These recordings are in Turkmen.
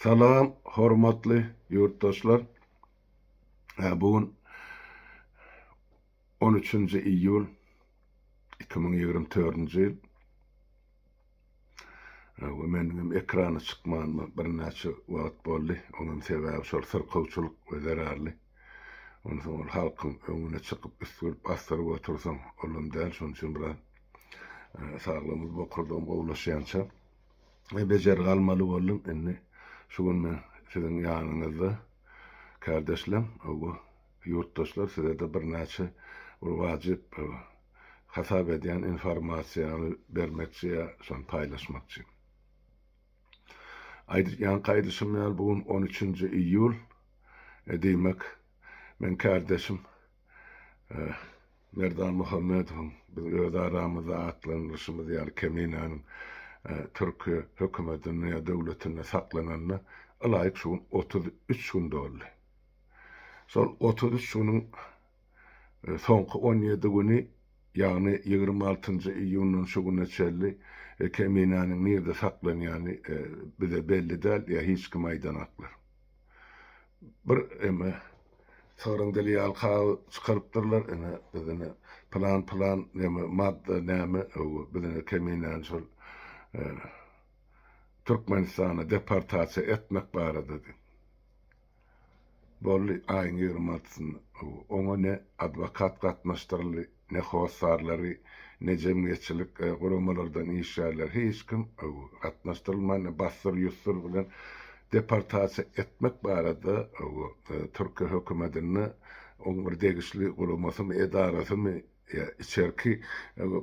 Salam, hormatly yurttaşlar. Bugün 13. iyul 2024 ýyl. Menim ekrana çykmanyma bir näçe wagt boldy. Onuň sebäbi şol syrkawçylyk we zararly. Onu soň halkyň öňüne çykyp üstürip astyryp otursam, olam däl şoň üçin bir saglymyz bokurdan gowlaşýança bejer galmaly boldum. Indi şu gün men siziň ýanyňyzda kardeşlem, o yurttaşlar size de bir näçe wajyp hasap edýän informasiýany bermekçi, şonu paýlaşmakçy. Aýdýan gaýdyşym ýaly bugün 13. iyul. Diýmek, men kardeşim Merdan Muhammedow biz öz aramyzda atlanýarymyz ýaly Keminanyň Türkiýe hökümetine ýa döwletine saklananyna alaýyk şu 33 gün boldy. Sol 33 günüň soňky 17 güni, ýagny 26. iyunyň şu güne çelli Keminanyň nerede saklanýany bize belli däl, ýa hiç kim aýdanaklar. Bir soraň dili ýalka çykarypdyrlar, bizini plan näme madda näme bizini Keminanyň şol Türkmenistana deportasiýa etmek barada dedi. Bolly aýyň 26-syny oňa ne adwokat gatnaşdyrly, ne howsarlary, ne jemgyýetçilik guramalardan işgärler hiç kim gatnaşdyrylmaýan, basyr ýusur bilen deportasiýa etmek barada Türkiýe hökümetine oň bir degişli guramasyny, edarasyny ýa içerki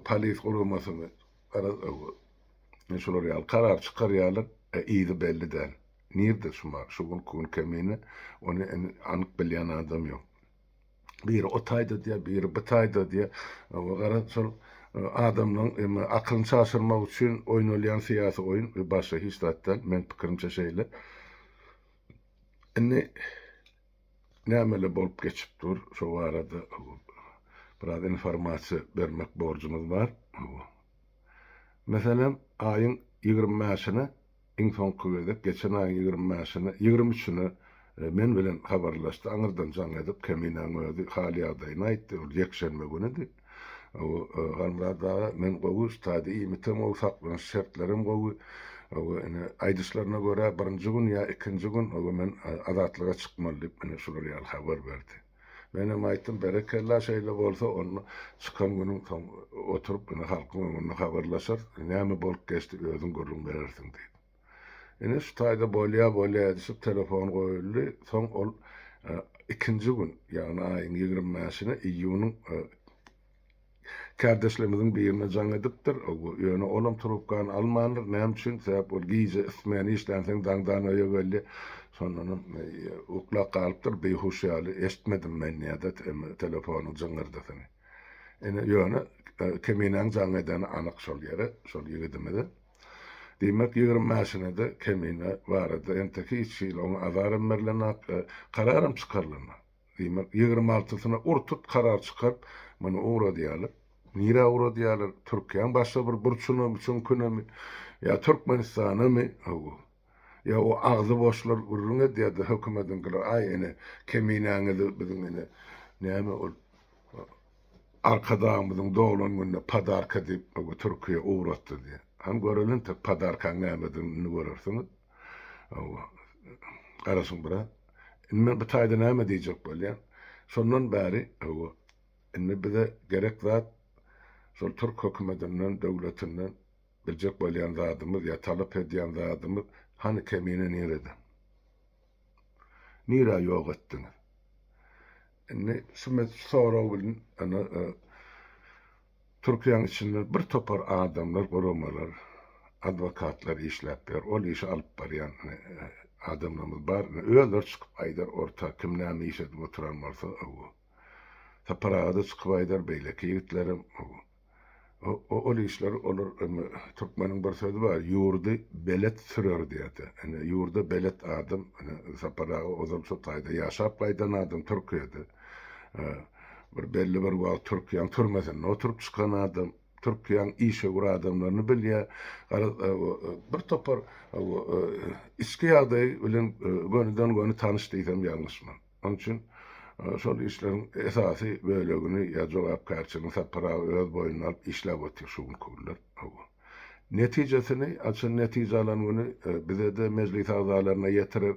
polis guramasyny şolar ýaly karar çykarýarlar, iýdi belli däl. Nirde şu gün Kemine, onu anyk bilýän adam ýok. Biri otaýda diýe, biri bitaýda diýe, gara şol adamlaryň akylyny çaşdyrmak üçin oýnalýan syýasy oýun we başga hiç zatdan men pikirimçe şeýle. Indi nämeler bolup geçip dur, şu arada biraz informasiýa bermek borjumuz bar. Meselem aýyň 25-sine iň soňky gezek, geçen aýyň 25-sine, 23-sine men bilen habarlaşdy. Aňyrdan jaň edip Keminanyň özi hali ýagdaýyny aýtdy. Ol ýekşenme günidi. Hanrada men gowy stady ýytem o saklanan şertlerim gowy. Aýdyşlaryna görä birinji gün ýa ikinji gün men azatlyga çykmaly diýip mene şular ýaly habar berdi. Menem aýtdym, berekella şeýle bolsa onu çykan günüň oturup halkyň öňünde habarlaşar, näme bolup geçdi özüň görüň berersiň diýdi. Ene şu taýda bolýa düşüp telefon goýuldy. Soň ol ikinji gün, ýagny aýyň 25-sine iyunyň kardeşlerimiziň birine jaň edipdir. Ýöne olam trubkany almanlar, näme üçin? Sebäp ol giýje ismeni işlenseň daňdan öýe sonunun uklak kalıptır, beýhuş ýaly eşitmedim men ýa-da telefonu jaňyrdysyny. Ene ýöne Keminanyň jaň edeni anyk şol ýere, şol ýigidimede. Diýmek 25-sine de Kemine barada enteki hiç ýyl oňa azarym berilen kararym çykarylma. Diýmek 26-syna urtup karar çykaryp meni ura diýerler. Nire ura diýerler? Türkiýanyň başga bir burçuny üçin künemi ýa Türkmenistanymy ya o ağzı boşlar urruna diýdi hökümetin gılar. Ay ene Keminanyňy biziň ene näme ol arkadaşymyzyň doglan günde padarka diýip Türkiýe uğratdy diýe. Hem görelen de padarka nämedigini görersiňiz. Garaşyň bira. Men bu taýda näme diýjek bolýan? Şondan bäri indi bize gerek zat şol Türk hökümetinden, döwletinden biljek bolýan zadymyz ýa talap edýän zadymyz hani Kemine nerede? Nira ýok etdiňiz? Indi şu soraw bilen Türkiýanyň içinde bir topar adamlar, guramalar, adwokatlar işläp ber. Ol işi alyp barýan adamlarymyz bar. Öýler çykyp aýdar orta kim näme iş edip oturan bolsa taparada çykyp aýdar beýleki ýigitlerim ol işler olur. Türkmeniň bir sözi bar, ýurdy belet sürer diýdi. Ýurda belet adam sapara ozam şu taýda ýaşap gaýdan adam Türkiýede. Bir belli bir wagt Türkiýanyň türmesinde oturup çykan adam Türkiýanyň işe gura adamlaryny bilýär. Bir topar içki ýagdaýy bilen gönüden göni tanışdyysam ýalňyşmy. Onun üçin şol işleriň esasy bölegini ýa jogapkärçiligiň saparagy öz boýuna alyp işläp otur şu günler. Netijesini, açın netijalanyny bize de meclis agzalaryna ýetirir,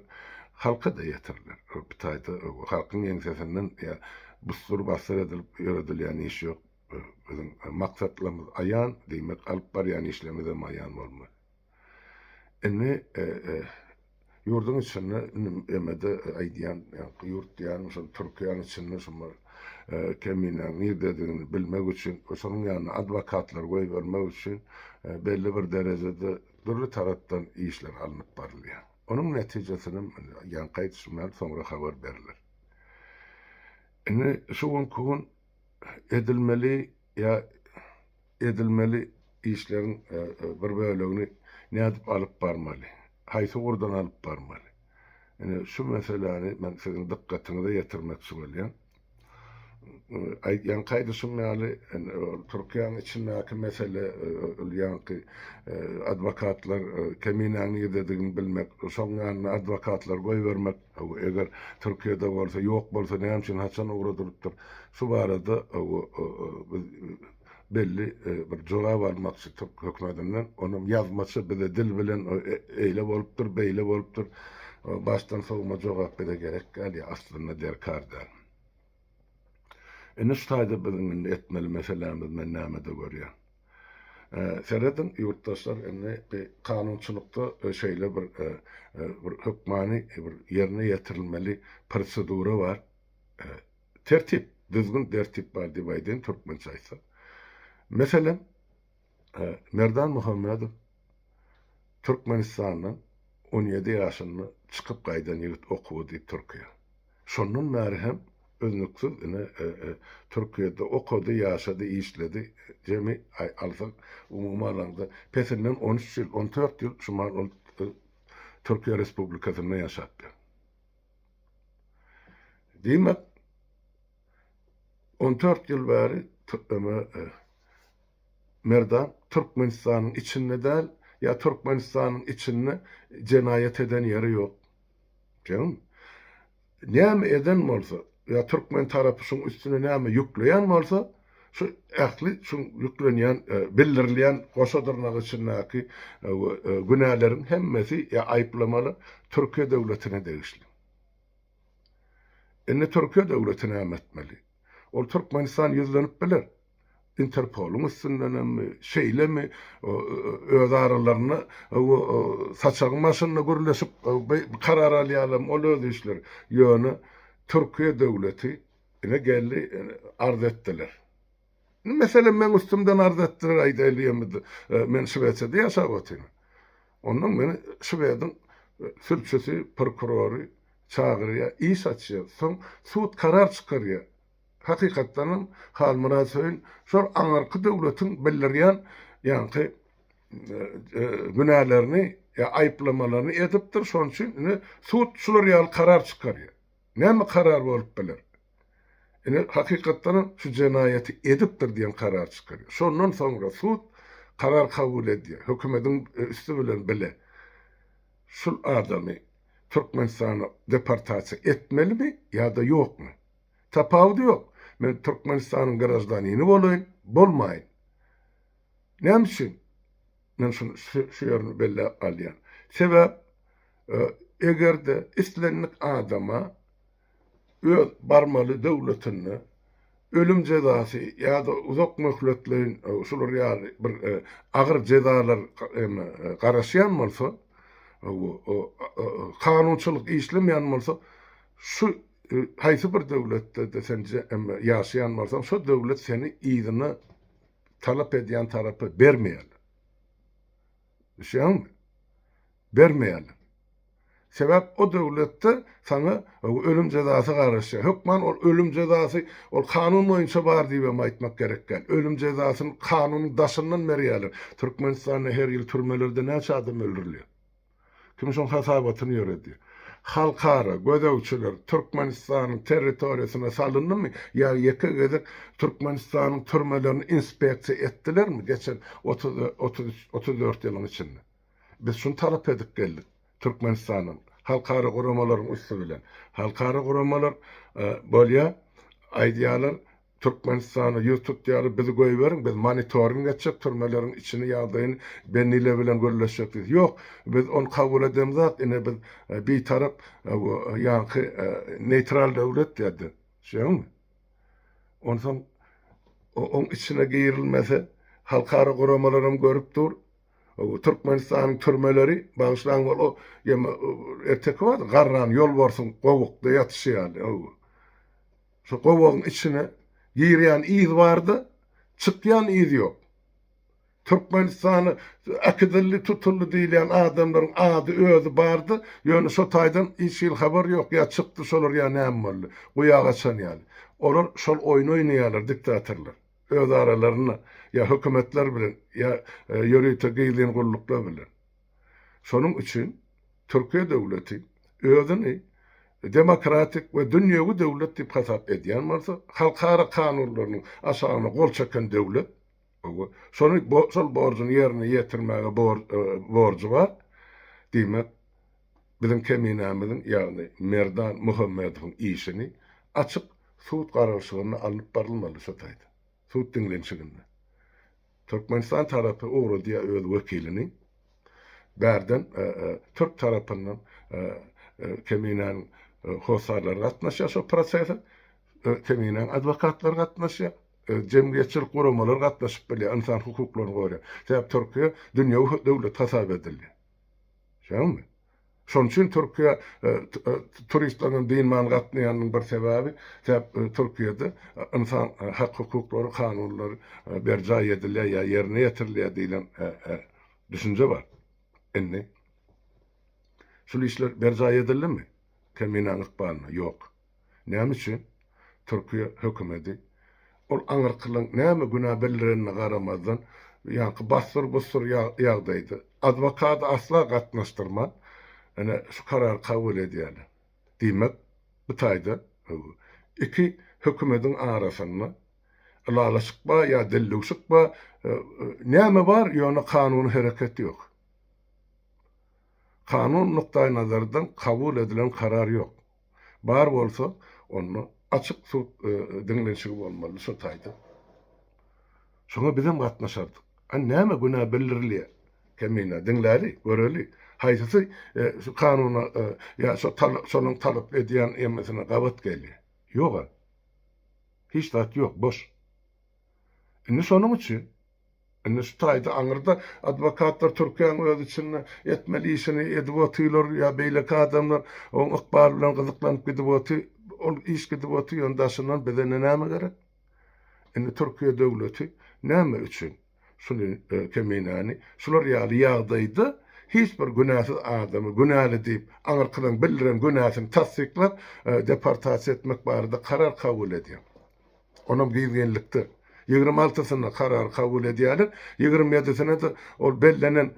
halka da ýetirirler. Bir taýda halkyň ýeňsesinden ýa bustur basar edilip ýöredilýän iş ýok. Bizim maksatlarımız ayan demek alıp barýan işlerimiz de ayan bolmaly. Indi yurdun içinde emede aýdýan yurt diýen şol Türkiýanyň içinde şoma keminen ýerdediňini bilmek üçin oşonuň ýanyna adwokatlar goýbermek üçin belli bir derejede durly tarapdan işler alınıp barylýar. Onuň netijesini ýan gaýtysyndan soňra habar berilir. Indi şu gün edilmeli işlerin bir bölegini nädip alıp barmaly? Haýsy gurdan alıp barmaly? Yani şu meseleni men siziň dikkatinize ýetirmekçi bolýan. Aýdýan gaýdysym ýaly Türkiýanyň içindäki mesele ýa-ni adwokatlar keminäni ýerdedigini bilmek, şoňa adwokatlar goýbermek, eger Türkiýede bolsa, ýok bolsa näme üçin haçan ugry durupdyr. Şu barada belli bir jogap almakçy Türk hökümetinden onuň ýazmaçy bize dil bilen eýle bolupdyr, beýle bolupdyr. Baştan sowma jogap bere gerek ýa aslynda derkardar. Ene şu taýda biziň etmeli meselemiz men näme-de görýän. Seredin yurttaşlar ene bir kanunçylykda şeýle bir hökmany bir ýerine ýetirilmeli prosedura bar. Tertip, düzgün tertip bar diýip aýdyn türkmençe aýtsa. Meselen Merdan Muhammedow Türkmenistanyň 17 ýaşynda çykyp gaýdan ýigit okudy Türkiýe. Şonun merhem özlüksiz Türkiýede okudy, ýaşady, işledi. Jemi alsak umumy alanda pesinden 13 ýyl, 14 ýyl şumal Türkiýe Respublikasynda ýaşapdy. Diýmek 14 ýyl bäri Merdan Türkmenistanyň içinde däl ýa Türkmenistanyň içinde jenaýet eden ýeri ýok. Canım. Näme eden bolsa ýa Türkmen tarapy şuň üstüne näme ýükleýän bolsa, şu ähli şu ýüklenýän, bildirilýän goşadyrnak içindäki günälerin hemmesi ýa aýplamaly Türkiýe döwletine degişli. Indi Türkiýe döwleti näme etmeli? Ol Türkmenistan ýüzlenip biler. Interpol'un üstündenmi, şeylemi, öz aralarına saçak maşynla gürleşip karar alýarlar, ol öz işler. Ýöne Türkiýe döwleti ine geldi arz etdiler. Mesela men üstümden arz etdiler aýdylýarmydy. Men Şweýçede ýaşap otyryn. Ondan meni Şweýçeden sülçesi, prokurory çağırýar, iş açýar. Soň sud karar çykarýar. Hakykatdan halmana söýün, şol aňarky döwletiň bildirýän ýa-ni günälerini ýa aýplamalaryny edipdir. Şoň üçin sud şular ýaly karar çykarýar. Näme karar bolup biler? Hakykatdan şu jenaýeti edipdir diýen karar çykarýar. Şondan soňra sud karar kabul edýär. Hökümetiň üstü bilen bile. Şol adamy Türkmenistana deportasiýa etmelimi ýa-da ýokmy? Tapawdy ýok. Men Türkmenistanyň garajdanyny bolaýyn, bolmaýyn. Näme üçin? Men şu ýerni belli alýan. Sebäp egerde islenlik adama öz barmaly döwletini ölüm jezasy ýa-da uzak möhletlerin şular ýaly bir agyr jezalar garaşýan bolsa, kanunçylyk işlemeýän bolsa, şu haýsy bir döwletde de sence ýaşaýan bolsaň, şu döwlet seni ýygyny talap edýän tarapy bermeýär. Düşýärmi? Bermeýär. Sebäp o döwletde sana ölüm jezasy garaşýar. Hökman ol ölüm jezasy ol kanun boýunça bar diýip aýtmak gerekken. Ölüm jezasyny kanunyň daşyndan berýärler. Türkmenistanyň her ýyl türmelerde näçe adam öldürilýär. Kim şoň hasabatyny ýöredýär. halkara gözewçiler Türkmenistan'ın territoriyasına salındı mı? Ya yeke gedek Türkmenistan'ın türmelerini inspeksiya ettiler mi? Geçen 34 yılın içinde. Biz şunu talep edip geldik. Türkmenistan'ın halkara guramaların üstü bilen. Halkara guramalar bolya aydiyalar Türkmenistan'ı YouTube diyarı bizi koyuverin, biz monitoring edecek, türmelerin içini yağdayın, benniyle bilen görüleşecek. Yok, biz onu kabul edemiz zat, yine biz bir taraf yankı neutral devlet dedi. Şey mi? Ondan onun içine girilmese, halkara kuramalarım görüp dur, Türkmenistan'ın türmeleri bağışlan o ertek var, garran yol varsın, kovukta yatışı yani. Şu kovuğun içine giriyen iz vardı, çıkyan iz yok. Türkmenistan'ı akıdıllı tutullu diyen adamların adı özü bardı. Yani şu taydan hiç yıl haber yok. Ya çıktı şolur ya ne emmalı. Kuyağı açan yani. Olur şol oyun oynayalar diktatörler. Öz aralarına ya hükümetler bilen ya yürüyte giydiğin kullukla bilen. Şunun için Türkiye devleti özünü demokratik ve dünyevi devlet dip hasap edýän bolsa, halkara kanunlarynyň aşagyna gol çeken devlet, şonu şol borcuny ýerine ýetirmäge borcu var. Diýmek, bizim keminämiziň, ýagny Merdan Muhammedowyň işini açyk suud garaşygyna alyp barylmaly şu taýda. Suud diňlenşiginde. Türkmenistan tarapy ugru diýe öz wekilini berden Türk tarapyndan keminäniň hosarlar gatnaşýar şu prosese, keminen adwokatlar gatnaşýar, jemgyýetçilik guramalar gatnaşyp bilýär, insan hukuklaryny gorýar. Sebäp Türkiýe dünýäwi döwlet hasap edilýär. Şoňmy? Şoň üçin Türkiýe turistlaryň diýman gatnaýanyň bir sebäbi, sebäp Türkiýede insan hak hukuklary, kanunlary berja edilýär ýa ýerine ýetirilýär diýilen düşünje bar. Indi şu işler berja edildi Keminan ykbalyna ýok. Näme üçin? Türkiýe hökümeti ol aňyrkylyň näme günah bellerini garamazdan ýa-ni basdyr ýagdaýdy. Adwokat asla gatnaşdyrma. Ene şu karar kabul edýärler. Diýmek, bu taýda iki hökümetiň arasynda alalaşykba ýa dilluşykba näme bar ýöne kanuny hereketi ýok. Kanun noktaý nazardan kabul edilen karar yok. Bar bolsa onu açık suud diňlenşigi bolmaly şu taýda. Şoňa bizim gatnaşardyk. Näme günah bildirilýär? Kemina diňläri, göreli. Haýsy şu kanuny ýa şonuň talap edýän emmesine gabat gelýär. Ýok. Hiç zat ýok, boş. Indi şonuň üçin indi şu taýda aňyrda adwokatlar Türkiýanyň öz içinde etmeli işini edip otylar ýa beýleki adamlar oň ykbar bilen gyzyklanyp gidip oty, ol iş gidip oty ýondaşyndan bedene näme gerek? Indi Türkiýe döwleti näme üçin şunu keminäni şular ýaly ýagdaýda hiç bir günahsız adamy günahly diýip aňyrkydan bildiren günahyny tasdiklap deportasiýa etmek barada karar kabul edýär. Onuň giýgenlikde 26-syna karar kabul edýärler. 27-sine de ol bellenen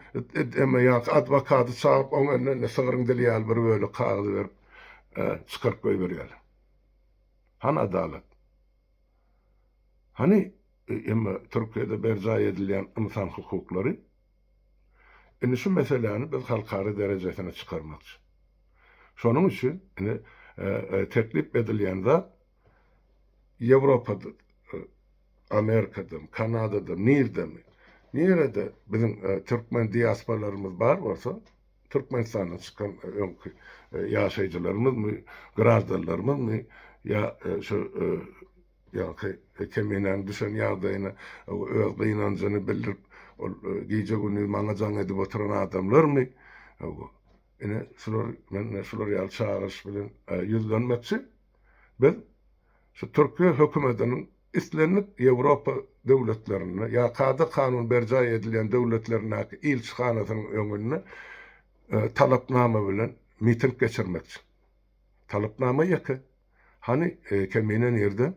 adwokaty çağıryp oňa önüne sygyryň dilýär bir böyle kağıdy berip çykaryp goýberýär. Han adalet. Hani Türkiýede berja edilýän insan hukuklary indi şu meseleni biz halkary derejesine çykarmakçy. Şonuň üçin teklip edilýän zat Ýewropada, Amerika'da, Kanada'da, nerede bizim Türkmen diasporalarımız var varsa, Türkmenistan'dan çıkan yaşayıcılarımız mı, grazdarlarımız mı, ya şu keminen düşen ýagdaýyna öz inancını bildirip, gece günü manacan edip oturan adamlar mı? Yine şular ýaly çağırış bilen yüzlenmekçi, biz şu Türkiýe hökümetiniň islenip Ýewropa döwletlerine ýa kada kanun berja edilýän döwletlerine ilçihanasynyň öňüne talapnama bilen miting geçirmekçi. Talapnama ýeke. Hani keminen ýerde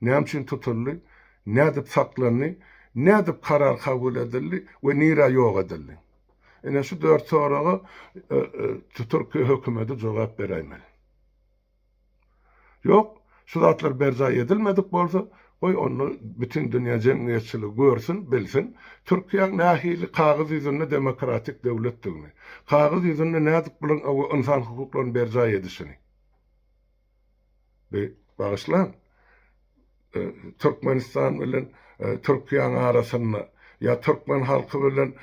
näme üçin tutuldy, nädip saklandy, nädip karar kabul edildi we nira ýok edildi. Ene şu 4 soraga Türkiye hökümeti jogap berýärmi? Yok, şu zatlar berza edilmedik bolsa, oy onu bütün dünya cemiyetçiligi görsün, bilsin. Türkiýe nähili kağız ýüzünde demokratik döwletdigini, kağız ýüzünde nädip bilen o insan hukuklaryny berza edişini. Ve bağışlan, Türkmenistan bilen Türkiýe arasynda ya Türkmen halky bilen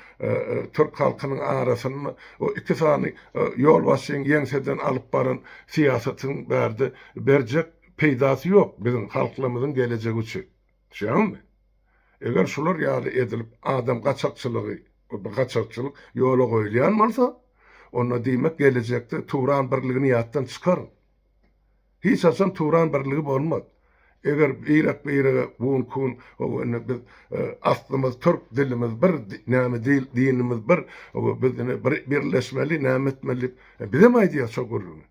Türk halkynyň arasynda o iki sany ýol başyň ýeňseden alyp baran siýasatyň berjek peýdasy ýok bizim halklarymyzyň gelejegi üçin. Şeýlemi? Eger şular ýaly edilip adam gaçakçylygy, gaçakçylyk ýola goýulýan bolsa, onda diýmek gelejekde Turan birligini ýatdan çykar. Hiç haçan Turan birligi bolmaz. Eger Irak beýrege buň kun biz aslymyz türk dilimiz bir näme dinimiz bir bizini birleşmeli näme etmeli bizim aýdýar çok urun.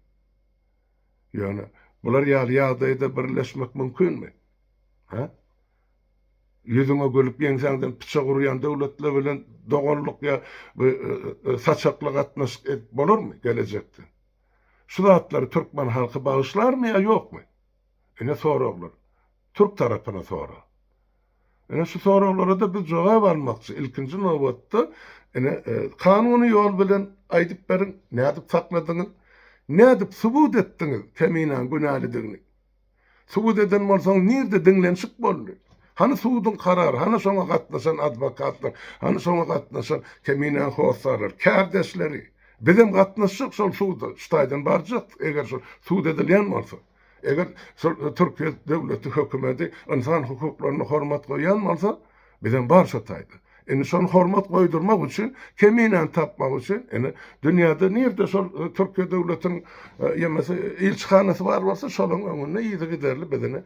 Ýani bular ýaly ýagdaýda birleşmek mümkinmi? Ha? Ýüzüňe gölüp ýeňsäňden piçe gurýan döwletler bilen doganlyk ýa saçaklyk atnaş bolarmy gelejekde? Şu zatlary Türkmen halky bağışlarmy ýa ýokmy? Ene soraglar. Türk tarapyna sora. Ene şu soraglara da biz jogap almakçy. Ilkinji nowatda ene kanuny ýol bilen aýdyp berin, nädip sakladyňyz, nädip subut etdiňiz keminen günälidigini. Subut eden bolsaň nirde diňlenşik boldy? Hani suudun kararı, hani şoňa gatnaşan adwokatlar, hani şoňa gatnaşan keminen howsarlar, kärdeşleri. Bizim gatnaşyk şol suuda ştaýdan barjak, eger şol suud edilýän bolsa. Eger Türkiýe döwleti hökümeti insan hukuklaryna hormat goýan bolsa, bizim barşa taýdy. Eni şonu hormat goýdurmak üçin, keminen tapmak üçin, eni dünýäde nirde şol Türkiýe döwletiniň ýemesi ilçihanasy bar bolsa, şolaň öňünde ýygy giderli bedene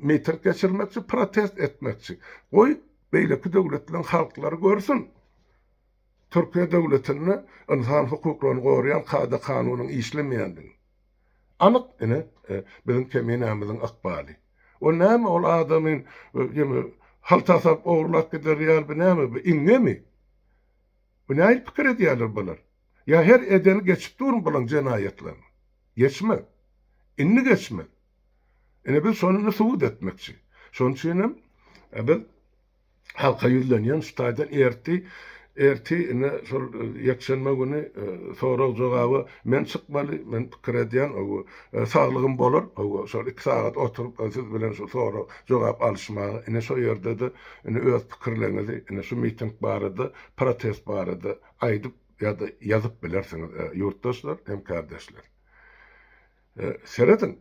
meeting geçirmekçi, protest etmekçi. Goý beýleki döwletlerin halklary görsün. Türkiýe döwletini insan hukuklaryny goraýan kada kanunyň işlemeýändigini. Anyk ene bizim kemenämiziň akbaly. O näme ol adamyň haltasap oğurlak gider ýaly näme bu iňemi? Bu näil pikir edýärler bular? Ya her edeni geçip durun bulan jenaýetlerini. Geçme. Inni geçme. Ene biz şonu subut etmekçi. Şonuň üçin biz halka ýüzlenýän ştaýdan erti ine şol ýekşenme güni sorag jogaby men çykmaly, men pikir edýän o saglygym bolar, o şol 2 saat oturup siz bilen şol sorag jogap alşmagy, ine şo ýerde de ine öz pikirlerinizi, ine şu miting barada, protest barada aýdyp ýa-da ýazyp bilersiňiz ýurtdaşlar hem kardeşler. Seredin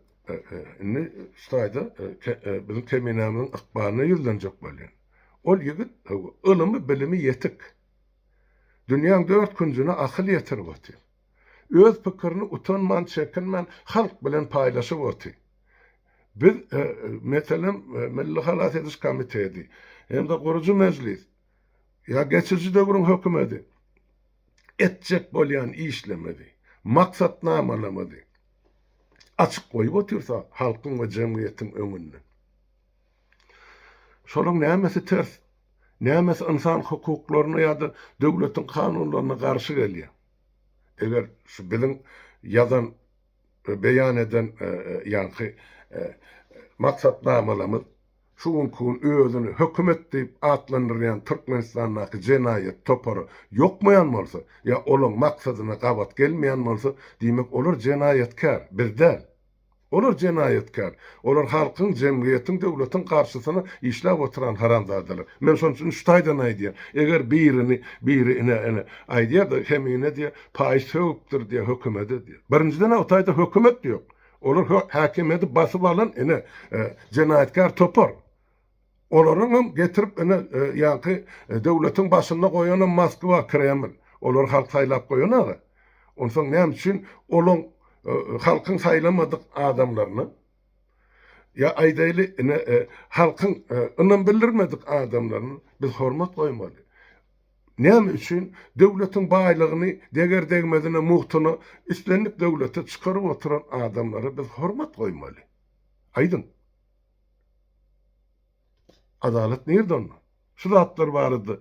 ine ştaýda bizim kemenämiň akbaryna ýüzlenjek bolýan. Ol ýigit ılımy, bilimi ýetik. Dünýäň 4 künjüne akyl ýetirip otdy. Öz pikirini utanman, çekinmen halk bilen paýlaşyp otdy. Biz meselem Milli Halat Ediş Komiteti, hem de gurucu meclis, ya geçici döwrüň hökümeti etjek bolýan işlemedi, maksatnamalamadı. Açyk goýup otyrsa halkyň we jemgyýetiň öňünde. Şolaň nämesi ters? Nämes insan hukuklaryna ýa-da döwletiň kanunlaryna garşy gelýär. Eger şu bilen ýazan, beýan eden ýa-da maksatnamalamy şu gün özüni hökümet diýip atlandyrýan Türkmenistandaky jenaýet topary ýokmaýan bolsa, ýa olaň maksadyna gabat gelmeýän bolsa, diýmek olar jenaýetkar, bizden. Olar jenaýetkar. Olar halkyň, jemgyýetiň, döwletiň garşysyna işläp oturan haramzadalar. Men şonuň üçin ştaýdan aýdýar. Eger biri ine aýdýar da hemine diýär, paýy söwüpdir diýär hökümete diýär. Birinciden o taýda hökümet ýok. Olar häkimeti basyp alan ine jenaýetkar topar. Olaryň getirip ine ýa-da döwletiň başyna goýan Moskwa, Kreml. Olar halk saýlap goýanaga. Onsoň näme üçin olaň halkın saylamadık adamlarını ya aýdaýly halkın ynam bildirmedik adamlarını biz hormat goýmaly. Näme üçin döwletiň baýlygyny deger degmedine muhtuny islenip döwlete çykaryp oturan adamlara biz hormat goýmaly. Aýdyn. Adalet nerden? Şu zatlar barıdy.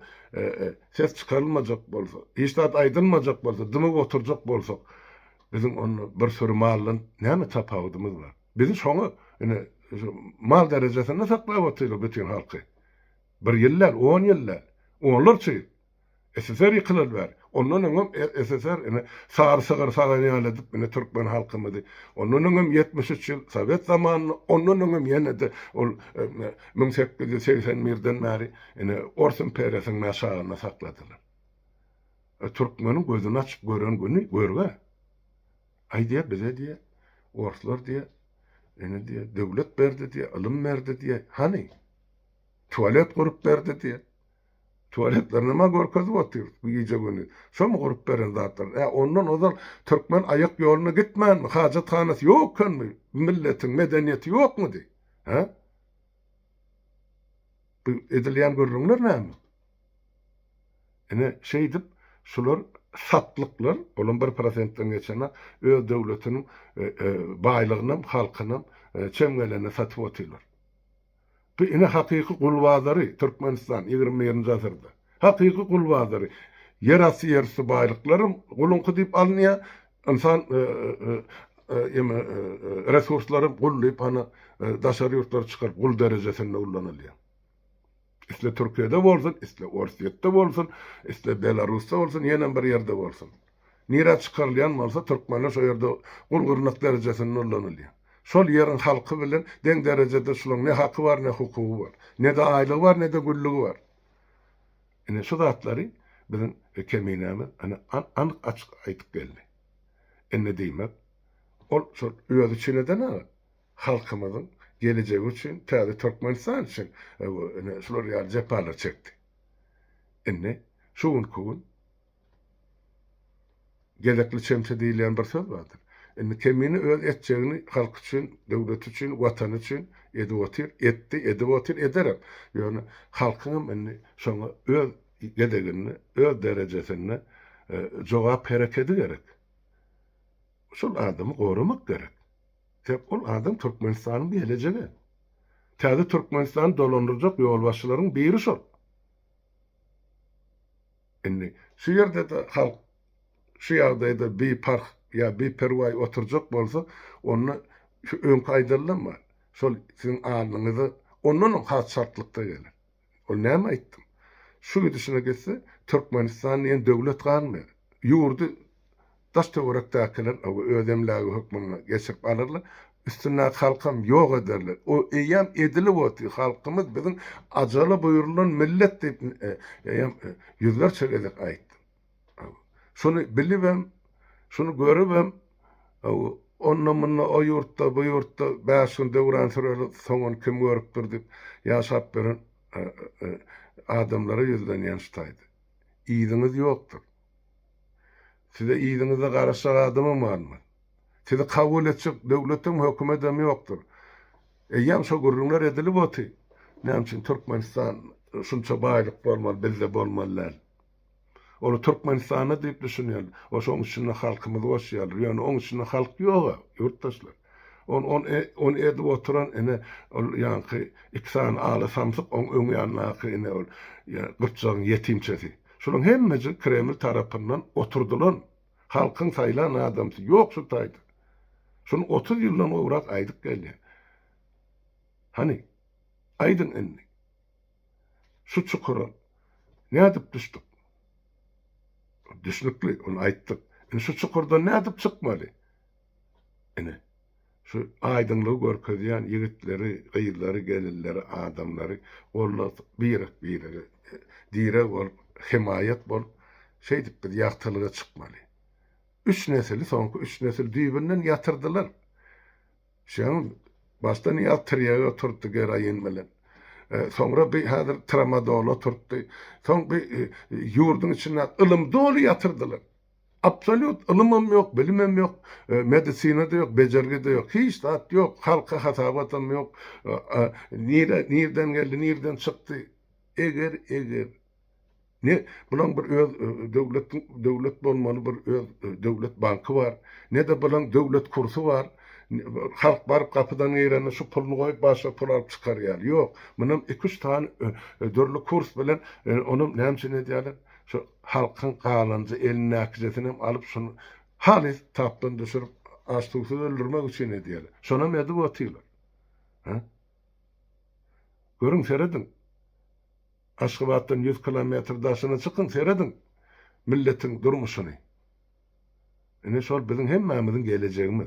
Ses çıkarılmajak bolsa, iştat aýdylmajak bolsa, dymyk oturjak bolsak, bizim onu bir sürü mallan näme tapawdymyz bar. Bizi şoňa ine mal derejesinde saklap otyryl bütün halky. Bir ýyllar, 10 ýyllar, onlarça SSR yıkılır ver. Ondan öňüm SSR ine sağır sağır sağır edip ine Türkmen halkymyzy. Ondan öňüm 73 ýyl Sowet zamanyny, ondan öňüm ýene de ol 1881-den bäri ine Ors imperiýasynyň aşagyna sakladylar. Türkmeniň gözüni açyp gören güni görge. Aýdýar bize diýe, Orslar diýe, ine diýe döwlet berdi diýe, ilm berdi diýe. Hani? Tualet gurup berdi diýe. Tuvaletlerine ma görkezip otyr bu gece günü. Şo mu gurup beren zatlar? Ondan ozal Türkmen ayak yoluna gitmän mi? Hajathanasy ýokmy? Milletin medeniyeti ýokmy di? Ha? Bu edilýän görüňler näme? Ene şeýdip şular satlyklar, olan 1%den geçene öz döwletiniň baýlygyny, halkyny çemgelene satyp otyrlar. Bu ine hakyky gulbazary Türkmenistan 20-nji asyrda. Hakyky gulbazary. Ýerasy ýersi baýlyklarym gulunky diýip alynýar. Insan resurslarym gullyp ana daşary ýurtlara çykyp gul derejesinde ullanylýar. Isle Türkiýede bolsun, isle Orsiýetde bolsun, isle Belarusda bolsun, ýene bir ýerde bolsun. Nire çykarylýan bolsa Türkmenler şo ýerde gulgurnak derejesinde ullanylýar. Şol ýerin halky bilen deň derejede şularyň ne haky bar, ne hukuky bar. Ne de aýlygy bar, ne de güllügi bar. Ine şu zatlary biziň keminämiz anyk açyk aýdyp geldi. Enne diýmek, ol şol öýüdi içinde näme? Halkymyzyň geleceği üçin, täze Türkmenistan üçin ine şular ýaly jepalar çekdi. Enne şu gün gerekli çemse diýilen bir söz bardyr. Indi kemini öz etjegini halk üçin, döwlet üçin, watan üçin edip otyr, ederim. Ýöne halkyň indi şoňa öz gedegini, öz derejesini jogap berekedi gerek. Şol adamy gorumak gerek. Tep ol adam Türkmenistanyň gelejegi. Täze Türkmenistany dolandyrjak ýolbaşçylaryň biri şol. Indi şu ýerde de halk şu ýagdaýda bir park ya bir perway oturjak bolsa, onu şu ön kaydırlanma. Şol sizin ağırlığınızı onun has şartlykda gelir. O näme aýtdym? Şu gidişine geçse Türkmenistan ýen döwlet garmy. Ýurdu daş töwerekdäkiler o ödemlägi hukmuna geçip alyrlar. Üstüne halkam ýok ederler. O eýem edilip otyr. Halkymyz biziň ajaly buýrulan millet diýip ýüzlerçe gezek aýtdym. Şunu bilibem, şunu görübem, onunla o yurtta, bu yurtta, 5 gün döwran süreli soňun kim görüpdir diýip ýaşap beren adamlara ýüzden ýanştaýdy. İýdiňiz ýokdur. Size iýdiňize garaşak adamym barmy? Sizi kabul etjek döwletim, hökümetim ýokdur. Eýem şo gurrunlar edilip otyr. Näme üçin Türkmenistan şunça baýlyk bolmaly, bizde bolmalylar. Onu Türkmenistan'a diýip düşünýär. O şoň üçin halkymyz boşýar. Ýöne oň üçin halk ýok, ýurtdaşlar. On edip oturan ene ýanky iksan aly samsyk on öňe ýanyna ene ol gyrçagyň yetimçesi. Şonuň hemmesi Kreml tarapyndan oturdular. Halkyň saýlan adamsy ýok şu taýdy. Şonu 30 ýyldan owrak aýdyp geldi. Hani aýdyn indi. Şu çukura nädip düşdik? Düşnükli, onu aýtdyk. Şu çukurdan nädip çykmaly? Ene şu aýdynlygy görkezýän ýigitleri, gyýylary, gelilleri, adamlary, onlar bir direk bol, himayet bol, şey diýip bir ýagtylyga çykmaly. 3 nesili, soňky 3 nesil düýbünden ýatyrdylar. Şoň başdan ýatyrýar oturdy geraýyn bilen. Sonra bir hazır tramadol oturtdy. Soň bir ýurduň içine ılym dolu ýatyrdylar. Absolut ılymam ýok, bilimem ýok, medisinada ýok, bejergide ýok, hiç zat ýok, halka hasabatym ýok. Nirden geldi, nirden çykdy. Eger ne bulan bir öz döwlet bolmaly, bir öz döwlet banky bar. Ne de bulan döwlet kursy bar. halk barıp kapıdan eýrende şu pulunu goýup başga pul alyp çykarýar. Ýok, munun 2-3 tane dörlü kurs bilen onun näçe diýerler? Şu halkyň galanjy elini näkizetini alyp şunu halis tapdan düşürüp açdyksy öldürmek üçin diýerler. Şona medip otýarlar. Ha? Görüň seredin. Aşgabatdan 100 kilometr daşyna çykyn seredin. Milletin durmuşyny. Ene şol biziň hemmämiziň geleceğimiz.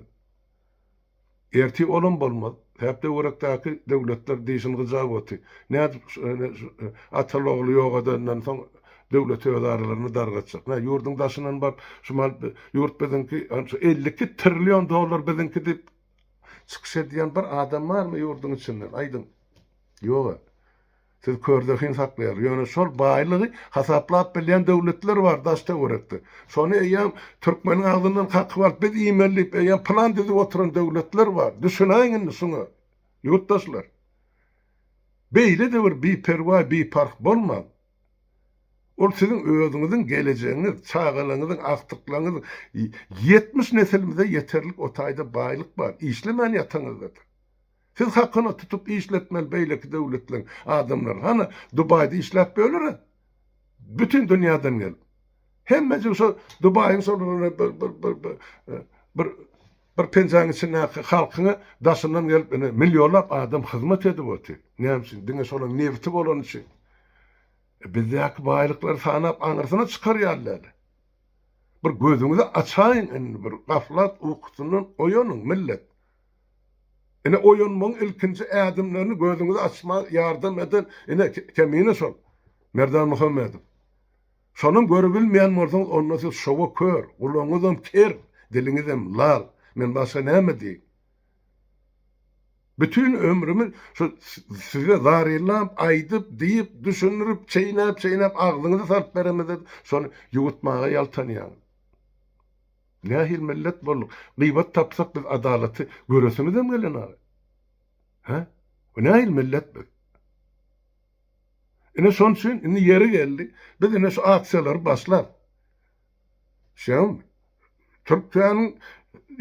Erti olan bolmaz. Hep de urakdaki devletler değişin gıcak otu. Ne ataloglu yok adandan son devlet ödarlarını dargatacak. Ne yurdun daşından bar şumal yurt bizimki 52 trilyon dolar bizimki dip çıkış ediyen bir adam var mı yurdun içinden? Aydın. Yok. Siz kördekin saklayar. Yani şol baylığı hasaplap bilen devletler var daşta uğraktı. Sonra eyyam Türkmenin ağzından hakkı var. Biz imellip eyyam plan dedi oturan devletler var. Düşüneyin şunu. Yurttaşlar. Beyle de var bir perva bir park bolmaz. O sizin özünüzün geleceğiniz, çağalığınızın, aktıklarınızın 70 nesilimize yeterlik otayda baylık var. İşlemen yatanızdadır. Siz hakkını tutup işletmeli beyleki devletlerin adamlar. Hani Dubai'de işlep böyle bütün dünyadan gel. Hem mesela şu Dubai'nin sonra bir pencerenin içine halkını daşından gelip milyonlap adam hizmet edip otu. Ne yapsın? Dine sonra nevti olan için. Bizdeki baylıkları sanap anırsına çıkarıyorlar. Bir gözünüzü açayın. Bir gaflat uykusunun oyunun millet. Ene oyunmun ilkinci adımlarını gözünüzü açma yardım eden kemine sol. Merdan Muhammed'im. Sonun görebilmeyen olsanız onunla siz şovu kör, kulağınızım ker, dilinizim lal. Men başka ne mi diyeyim? Bütün ömrümü size zarillam, aydıp, deyip, düşünürüp, çeynep, ağzınızı sarp veremedi. Sonra yutmağa yaltanıyan. Nahil millet bolluk. Gıybat tapsak biz adaleti göresimiz mi gelen abi? Ha? O nahil millet biz. Yine son için yine yeri geldi. Biz yine şu aksiyaları başlar. Şey Türkiye'nin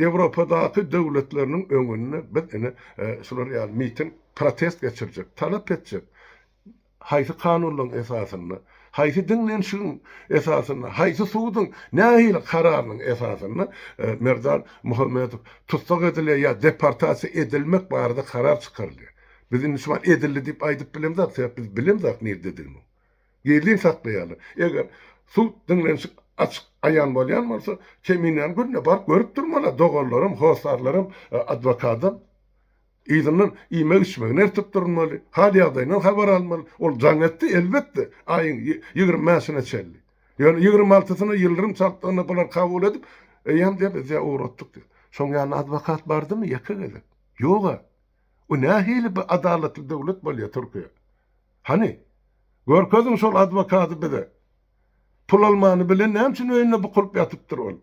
Avrupa'daki devletlerinin önüne biz yine şular yani miting protest geçirecek, talep edecek. Haysi kanunun esasında, haysi dinlenişin esasında, haysi suudun nahil kararının esasında Merdan Muhammed tutsak ediliyor ya deportasiya edilmek barada karar çıkarılıyor. Bizim şu an edildi deyip aydıp bilemzak, biz bilemzak nerede edilmek. Geldiğin saklayalım. Eğer su dinlenişin açık ayan bolyan varsa keminen günne bar görüp durmalı. Doğullarım, hosarlarım, advokatım. İzinin iymek içmek ne tutturmalı? Hali adayından haber almalı. Ol zannetti elbette. Ayın 25'sine çelli. Yani 26'sına yıldırım çarptığını bunlar kabul edip eyyam diye biz ya uğrattık diyor. Son yani advokat vardı mı? Yakın edin. Yoga. O nahili bir adaletli devlet boluyor Türkiye. Hani? Görkezin sol advokatı bir de. Pul almanı bilen ne için önüne bu kulp yatıptır ol.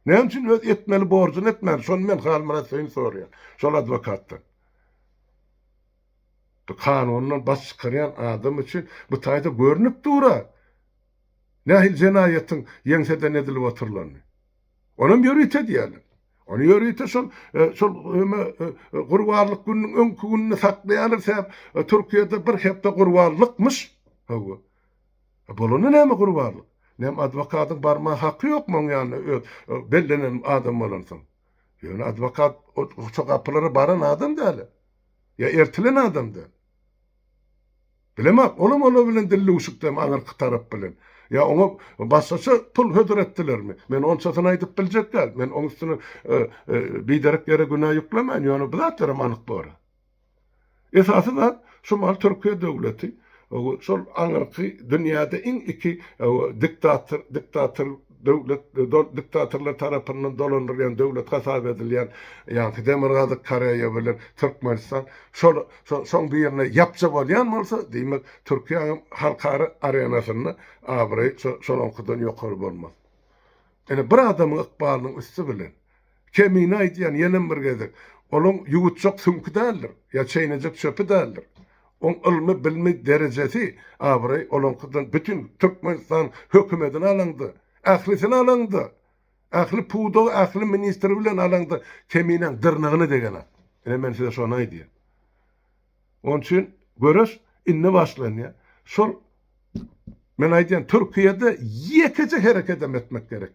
Ne için etmeli borcunu etmeli. Son men halmana sayın soruyor. Sol advokattan. Bu kanundan bas çıkaryan adam için bu tayda görünüp dura. Nahil cenayetin yenseden edilip oturlarını. Onun yürüyte diyelim. Onu yürüyte sol kurvarlık gününün önkü gününü saklayanırsa Türkiye'de bir hepte kurvarlıkmış. Bolunu ne mi kurvarlık? Nem advokatın barma hakkı yok mu yani bellenen adam olansın. Yani advokat o kapıları baran adam değil. Ya ertilen adam değil. Bilemem. Ola bilen dilli uşukdayım anarkı taraf bilen. Ya onu basası pul hödür ettiler mi? Men on satın aydıp bilecek gel. Men onun üstüne biderek yere günah yüklemeyin. Yani bu da terim anık bu ara. Esası da Şumal Türkiye devleti sol anarkı dünyada en iki diktatörler tarafından dolandırılan devlet hasap edilen yani Demirgazyk Karaya bilen Türkmenistan son bir yerine yapacak olan olsa demek Türkiye halkara arenasında abray solonkudan yukarı olmaz. Yani bir adamın ıkbalının üstü bilen kemine ait yani yenem bir gezek onun yuvutacak sümkü değildir ya çeynecek çöpü değildir. On ilmi bilmi derecesi abray olonkudan bütün Türkmenistan hükümetine alındı. Ahlisine alındı. Ahli pudo, ahli minister bilen alanda keminen dırnağını degene. Men size şonu aýdýar. Onun için görüş inne başlan ya. Şol men aýdýan Türkiýede ýekece hereket etmek gerek.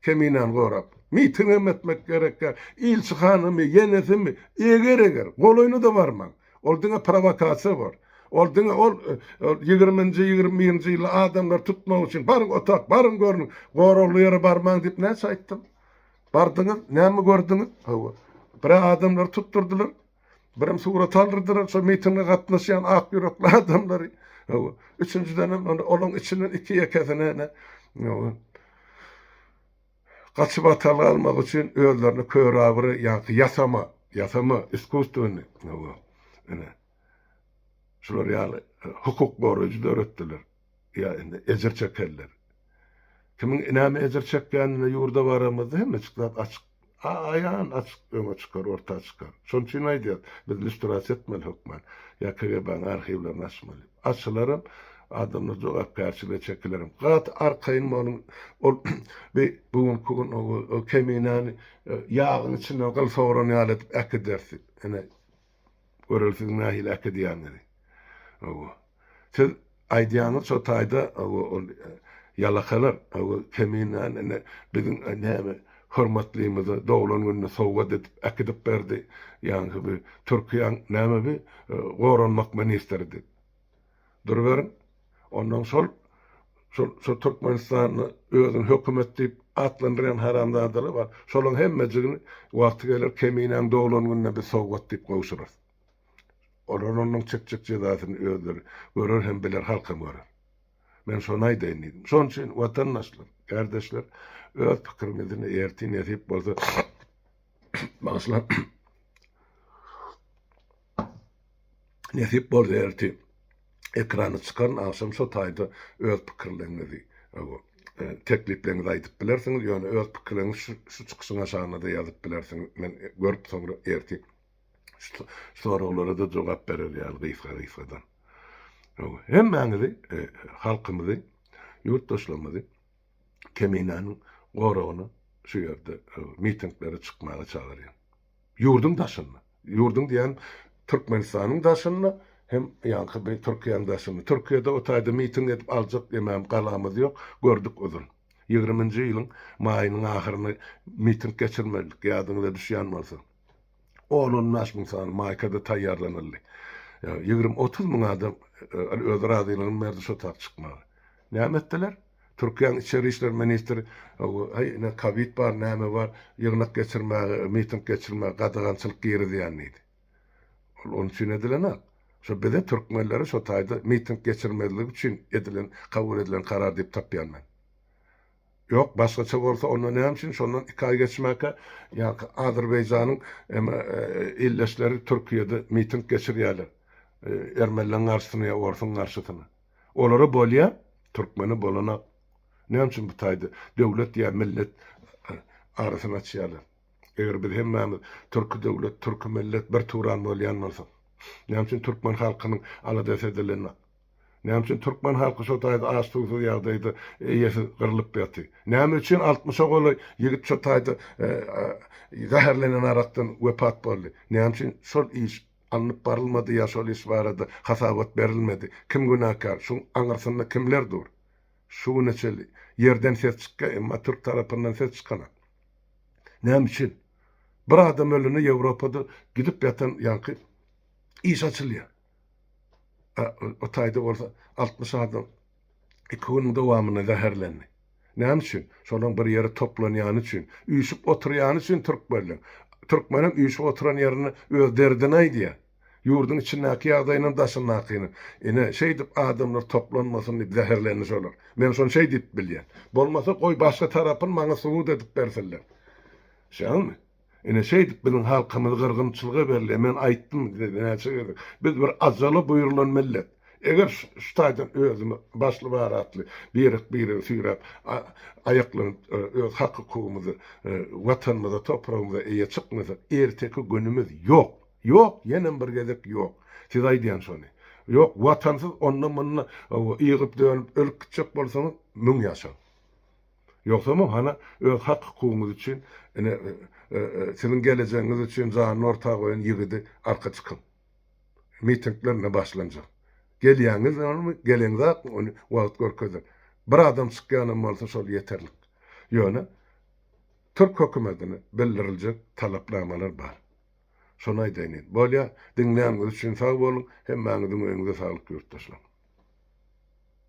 Keminen gorap, miting etmek gerek. İlçihanymy, yenesimi eger goloynu da barman. Ol diňe provokasiýa bar. Ol diňe 20-nji 21-nji ýyly adamlar tutmak üçin barın otak, barın görnüň, goragly ýere barman diýip näçe aýtdym. Bardyňyz, näme gördüňiz? Bir adamlar tutturdular. Birim surat aldırdılar, so mitinge gatnaşýan ak ýürekli adamlary. Üçüncüden onun içinden iki yekesine kaçıp atalı almak için öğlerini körabırı yasama iskustunu. Şular yani hukuk borucu da öğrettiler. Yani ecir çekerler. Kimin inamı ecir çekkenine yurda varamızda hem de çıklar açık. Ayağın açık, öne çıkar, orta çıkar. Şunun için aýdýar, biz illüstrasiýa etmeli hukman. Ya KGB'nin arhivlerini açmalı. Açılarım, adamla jogap karşıda çekilerim. Gat arkayın onun bugün o keminen yağın içinden kal soğuranı alıp akidersi. Yani görülsüz nahil akidiyanları. Siz aýdýanyz şu taýda yalakalar keminen bizim näme hörmetliğimizi dowlan gününe sowgat edip akidip berdi. Yani bir Türkiýanyň näme bir goranmak ministeri. Durberin. Ondan sol Türkmenistany özüň hökümet diýip atlandyran haramzadary bar. Şoluň hemmejigini wagty gelir keminen dowlan gününe bir sowgat diýip goýşurar. Onuň çekçek jedatyny özleri görür hem biler halkym görür. Men şonu aýdýan. Şoň üçin watandaşlar, kardeşler öz pikirimizni ertin edip bolsa başla nesip bolsa ertin ekrany çykan aşam şu taýda öz pikirlerini tekliplerini aýdyp bilersiňiz, ýöne öz pikirlerini şu çykyşyň aşagyna da ýazyp bilersiňiz. Men görüp soňra ertin soraglary da jogap berer ýaly gyfga-gyfgadan. Hemmäňizi halkymyzy, ýurtdaşlarymyzy keminanyň goragyny şu ýerde mitinglere çykmaga çagyrýar. Ýurdun daşyny. Ýurdun diýen Türkmenistanyň daşyny hem ýa-da bir Türkiýanyň daşyny. Türkiýede o taýda miting edip aljak demem galamyz ýok. Gördük özün. 20-nji ýylyň maýynyň ahyryny miting geçirmedik. Ýadyňyza düşýän bolsa. Onun naşmyň sany maýkada taýýarlanyldy. 20-30 müň adam öz razylygyny berdi şu tak çykmagy. Näme etdiler? Türkiýanyň içeri işler ministri ne Covid bar, näme bar, ýygnak geçirmäge, miting geçirmäge gadagançylyk girdi ýanydy. Onun üçin edilen şu bede türkmenleri şu taýda miting geçirmelik üçin edilen kabul edilen karar diýip tapýan men. Yok, başgaça bolsa onda näme üçin şondan 2 ay geçmäke ýa-da Azerbaýjanyň illeşleri Türkiýede miting geçirýärler. Ermenilerin karşısına, Orsun karşısına. Olara bolýa, Türkmeni bolana. Näme üçin bu taýda döwlet ýa millet arasyna açýarlar. Eger biz hemmämiz türk döwlet, türk millet bir turan bolýan bolsa. Näme üçin Türkmen halkynyň aladas edilen? Näme üçin Türkmen halky şu taýda açdygy ýagdaýda ýesi gyrylyp ýaty? Näme üçin 60 goly ýigit şu taýda zäherlenen arakdan wepat boldy? Näme üçin şol iş anlıp barılmadı ya şol iş barada hasabat berilmedi. Kim günahkar? Şu aňarsynda kimler dur? Şu neçeli yerden ses çykka, emma Türk tarapyndan ses çykana. Näme üçin? Bir adam ölüni Ýewropada gidip ýatan ýanky iş açylýar. O taýda bolsa 60 adam 2 gün dowamyna zäherlendi. Näme üçin? Şolaň bir ýere toplanýany üçin, üýşüp oturýany üçin Türkmenin üýşüp oturan ýerini öz derdine aýdýar. Ýurdun içindäki ýagdaýynyň daşynakyny. Ene şey diýip adamlar toplanmasyn diýip zäherlenýär olar. Men şonu şey diýip bilýän. Bolmasa goý başga tarapyn maňa subut edip berseler. Şeňmi? Ene şey diýip biziň halkymyzy gyrgynçylyga berle. Men aýtdym näçe biz bir ajaly buýrulan millet. Eger şu taýdan özümi başly baratly bir sürep aýaklaryny öz hak hukukymyzy watanymyza toprağymyza eýe çykmasa erteki günümiz ýok. Ýok, ýene bir gezek ýok. Siz aýdýan şonu. Ýok, watansyz ondan munna ýygyp dönüp ölüp gitjek bolsaňyz müň ýaşaň. Ýoksama hana öz hak hukukumyz üçin sizin geleceğiniz üçin zanyny ortaga goýan ýigidi arka çykyň. Mitinglerine başlanjak. Gelýäňiz onu geleňiz onu wagt görkezek. Bir adam çykýanym bolsa şol ýeterlik. Ýöne Türk hökümetine bildiriljek talaplamalar bar. Şonu aýdaýyn. Bolýa dinleýän üçin sag bolun, hem maňyzyň öňünde saglyk ýurtdaşlar.